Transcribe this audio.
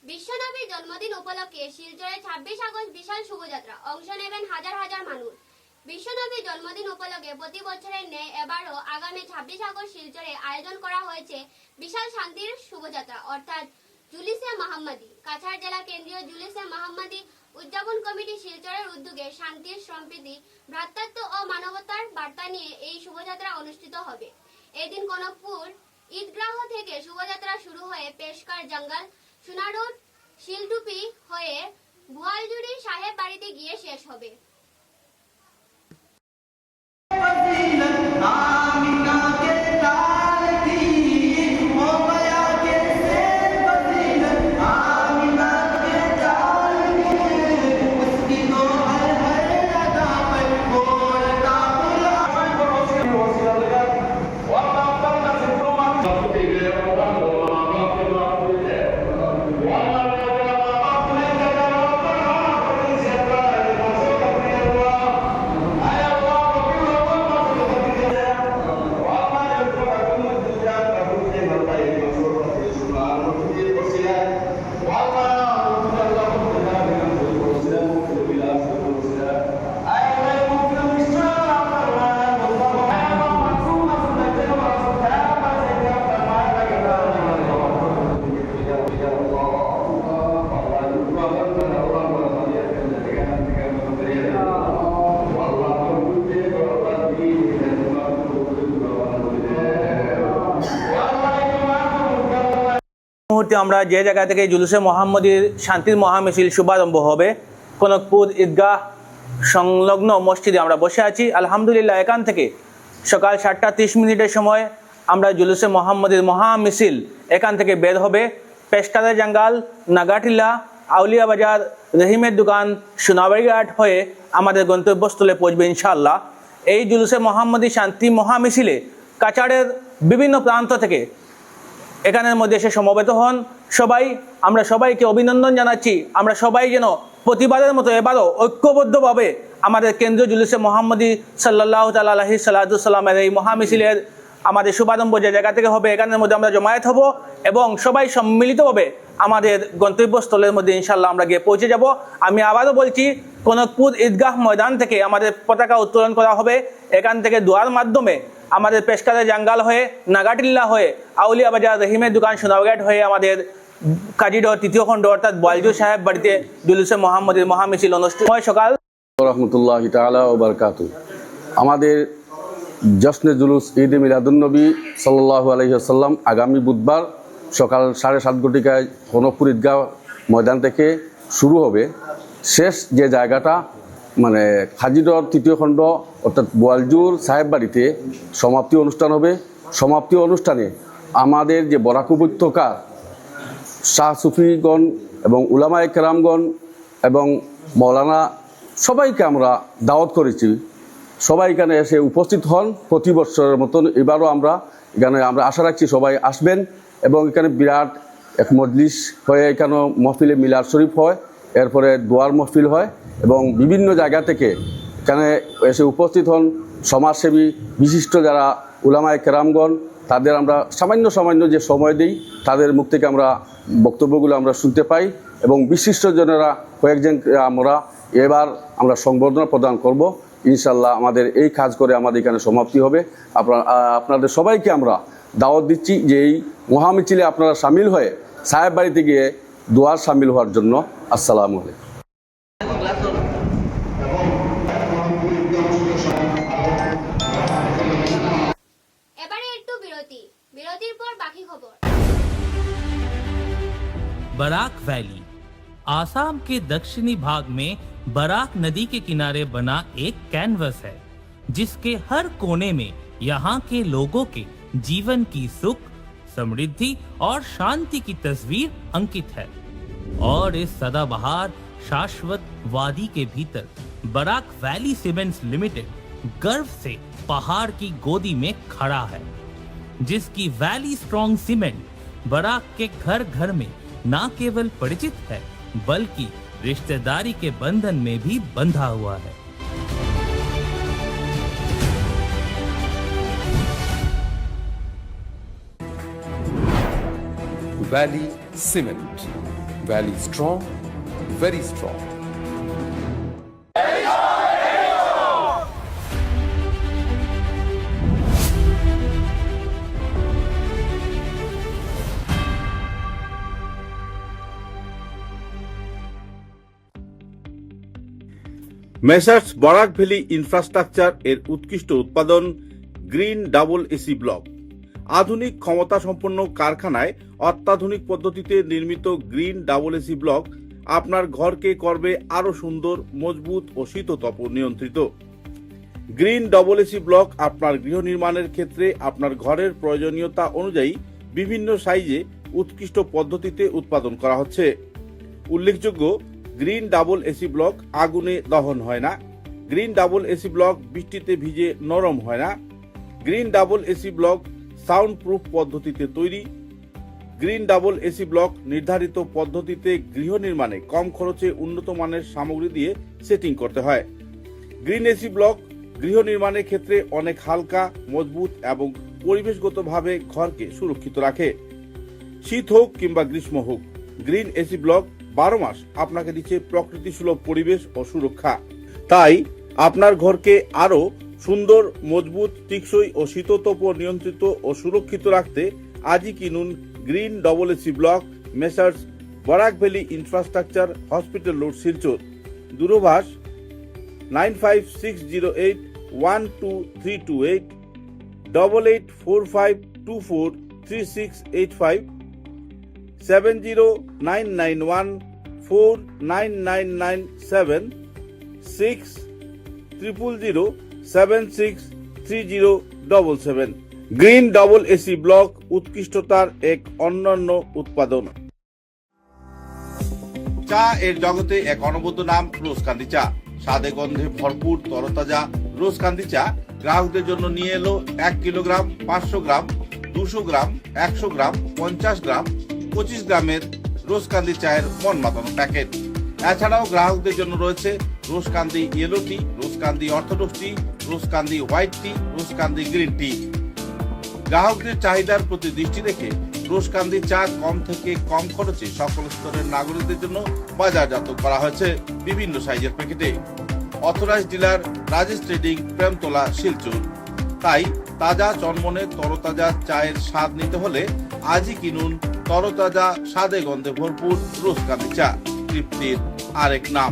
বিশ্বনবীর জন্মদিন উপলক্ষে শিলচরে 26 আগস্ট বিশাল শোভাযাত্রা, অংশ নেবেন হাজার হাজার মানুষ। বিশ্বনবীর জন্মদিন উপলক্ষে প্রতি বছরের ন্যায় এবারও আগামী 26 আগস্ট শিলচরে আয়োজন করা হয়েছে বিশাল শান্তির শোভাযাত্রা অর্থাৎ জুলুসে মোহাম্মদী। কাছাড় জেলা কেন্দ্রীয় জুলুসে মোহাম্মদী উদযাপন কমিটি শিলচরের উদ্যোগে শান্তির, সম্প্রীতি, ভ্রাতৃত্ব ও মানবতার বার্তা নিয়ে এই শোভাযাত্রা অনুষ্ঠিত হবে। এদিন কনকপুর ঈদগাহ থেকে শোভাযাত্রা শুরু হয়ে পেশকার জঙ্গল, সোনারোড, শিলটুপি হয়ে বোয়ালজুড়ি সাহেব বাড়িতে গিয়ে শেষ হবে। মুহূর্তে আমরা যে জায়গা থেকে জুলুসে মোহাম্মদীর শান্তির মহামিছিল শুভারম্ভ হবে, কনকপুর ঈদগাহ সংলগ্ন মসজিদে আমরা বসে আছি। আলহামদুলিল্লাহ, এখান থেকে সকাল 7:30 সময় আমরা জুলুসে মোহাম্মদীর মহামিছিল এখান থেকে বের হবে। পেশকারের জঙ্গল, নাগাটিলা, আউলিয়া বাজার, রহিমের দোকান, সোনাবাড়িঘাট হয়ে আমাদের গন্তব্যস্থলে পৌঁছবে ইনশাআল্লাহ। এই জুলুসে মোহাম্মদী শান্তি মহামিছিলে কাছাড়ের বিভিন্ন প্রান্ত থেকে এখানের মধ্যে এসে সমবেত হন সবাই। আমরা সবাইকে অভিনন্দন জানাচ্ছি। আমরা সবাই যেন প্রতিবারের মতো এবারও ঐক্যবদ্ধভাবে আমাদের কেন্দ্রীয় জুলুসে মোহাম্মদী সাল্লাল্লাহু তাআলা আলাইহি সাল্লামের এই মহামিছিলের আমাদের শুভারম্ভ যে জায়গা থেকে হবে, এখানের মধ্যে আমরা জমায়েত হব এবং সবাই সম্মিলিতভাবে আমাদের গন্তব্যস্থলের মধ্যে ইনশাআল্লাহ আমরা গিয়ে পৌঁছে যাব। আমি আবারও বলছি, কনকপুর ঈদগাহ ময়দান থেকে আমাদের পতাকা উত্তোলন করা হবে। এখান থেকে দোয়ার মাধ্যমে আমাদের পেশকারের জঙ্গল হয়ে, নাগাটিল্লা হয়ে, আউলিয়া বাজার, রহিমের দোকান, সোনাবাড়িঘাট হয়ে আমাদের কাজীডর 3য় খণ্ড অর্থাৎ বোয়ালজুড়ি সাহেব বাড়িতে জুলুসে মোহাম্মদীর মহামিছিল অনুষ্ঠিত হয় সকাল। রহমতুল্লাহি তাআলা ওয়া বারাকাতুহু। আমাদের জশ্নে জুলুস ঈদ মিলাদুন্নবী সাল্লাল্লাহু আলাইহি ওয়াসাল্লাম আগামী বুধবার সকাল 7:30 ঘটিকায় কনকপুর ঈদগাহ ময়দান থেকে শুরু হবে। শেষ যে জায়গাটা মানে হাজিডর 3য় খণ্ড অর্থাৎ বোয়ালজুর সাহেব বাড়িতে সমাপ্তি অনুষ্ঠান হবে। সমাপ্তি অনুষ্ঠানে আমাদের যে বরাক উপত্যকার শাহ সুফিগণ এবং উলামায়ে কেরামগণ এবং মৌলানা সবাইকে আমরা দাওয়াত করেছি। সবাই এখানে এসে উপস্থিত হন। প্রতি বছরের মতন এবারও আমরা আশা রাখছি সবাই আসবেন এবং এখানে বিরাট এক মজলিস হয়ে এখানে মহফিলে মিলাদ শরীফ হয়, এরপরে দোয়ার মহফিল হয় এবং বিভিন্ন জায়গা থেকে এখানে এসে উপস্থিত হন সমাজসেবী বিশিষ্ট যারা উলামায়ে কেরামগণ। তাদের আমরা সামান্য যে সময় দিই, তাদের মুখ থেকে আমরা বক্তব্যগুলো আমরা শুনতে পাই এবং বিশিষ্টজনেরা কয়েকজন আমরা এবার আমরা সংবর্ধনা প্রদান করব ইনশাল্লাহ। আমাদের এই কাজ করে আমাদের এখানে সমাপ্তি হবে। আপনাদের সবাইকে আমরা দাওয়াত দিচ্ছি যে এই মহামিছিলে আপনারা সামিল হয়ে সাহেব বাড়িতে গিয়ে দোয়ার সামিল হওয়ার জন্য। আসসালামু আলাইকুম। এবারে একটু বিরতির পর বাকি খবর। बराक वैली आसाम के दक्षिणी भाग में बराक नदी के किनारे बना एक कैनवस है, जिसके हर कोने में यहाँ के लोगों के जीवन की सुख, समृद्धि और शांति की तस्वीर अंकित है। और इस सदाबहार शाश्वत वादी के भीतर बराक वैली सीमेंट्स लिमिटेड गर्व से पहाड़ की गोदी में खड़ा है, जिसकी वैली स्ट्रॉन्ग सीमेंट बराक के घर घर में न केवल परिचित है बल्कि रिश्तेदारी के बंधन में भी बंधा हुआ है। Valley cement Valley strong, very strong. Messrs Barak valley infrastructure এর উৎকৃষ্ট উৎপাদন গ্রিন ডাবল এসি ব্লক। আধুনিক ক্ষমতা সম্পন্ন কারখানায় অত্যাধুনিক পদ্ধতিতে নির্মিত গ্রিন ডাবল এসি ব্লক আপনার ঘরকে করবে আরো সুন্দর, মজবুত ও শীততাপ নিয়ন্ত্রিত। গ্রিন ডাবল এসি ব্লক আপনার গৃহ নির্মাণের ক্ষেত্রে আপনার ঘরের প্রয়োজনীয়তা অনুযায়ী বিভিন্ন সাইজে উৎকৃষ্ট পদ্ধতিতে উৎপাদন করা হচ্ছে। উল্লেখযোগ্য, গ্রিন ডাবল এসি ব্লক আগুনে দহন হয় না। গ্রিন ডাবল এসি ব্লক বৃষ্টিতে ভিজে নরম হয় না। Green double AC block sound proof পদ্ধতিতে তৈরি। গ্রিন ডাবল এসি ব্লক নির্ধারিত পদ্ধতিতে গৃহ নির্মাণে কম খরচে উন্নত মানের সামগ্রী দিয়ে সেটিং করতে হয়। গ্রিন এসি ব্লক গৃহ নির্মাণের ক্ষেত্রে অনেক হালকা, মজবুত এবং পরিবেশগতভাবে ঘরকে সুরক্ষিত রাখে। শীত হোক কিংবা গ্রীষ্ম হোক, গ্রিন এসি ব্লক 12 মাস আপনাকে দিচ্ছে প্রকৃতি সুলভ পরিবেশ ও সুরক্ষা। তাই আপনার ঘরকে আরো সুন্দর, মজবুত, টেকসই ও শীততাপ নিয়ন্ত্রিত ও সুরক্ষিত রাখতে আজই কিনুন green double AC block, messrs Barak valley infrastructure, hospital road, Silchar. দূরভাষ 9560812328, 8845243685, 70991499997, 6000763077। গ্রিন ডাবল এসি ব্লক উৎকৃষ্টতার এক অনন্য উৎপাদন। চা এর জগতে এক অনবদ্য নাম রোজকান্দি চা। স্বাদে গন্ধে ভরপুর তরতাজা রোজকান্দি চা গ্রাহকদের জন্য নিয়ে এলো 1 কিলোগ্রাম, 500 গ্রাম, 200 গ্রাম, 100 গ্রাম, 50 গ্রাম, 25 গ্রামের রোজকান্দি চায়ের মন মাতানো প্যাকেট। এছাড়াও গ্রাহকদের জন্য রয়েছে রোজকান্দি ইয়েলো টি, রোজকান্দি অর্থোডক্স টি, রোজকান্দি হোয়াইট টি, রোজকান্দি গ্রিন টি। গ্রাহকদের চাহিদার প্রতি দৃষ্টি রেখে রোজকান্দি চা কম থেকে কম খরচে সকল স্তরের নাগরিকদের জন্য বাজারজাত করা হয়েছে বিভিন্ন সাইজের প্যাকেটে। Authorised dealer Rajesh trading, Premtala, Silchar. তাই তাজা চনমনে তরতাজা চায়ের স্বাদ নিতে হলে আজই কিনুন তরতাজা, স্বাদে গন্ধে ভরপুর রোজকান্দি চা, তৃপ্তির আরেক নাম।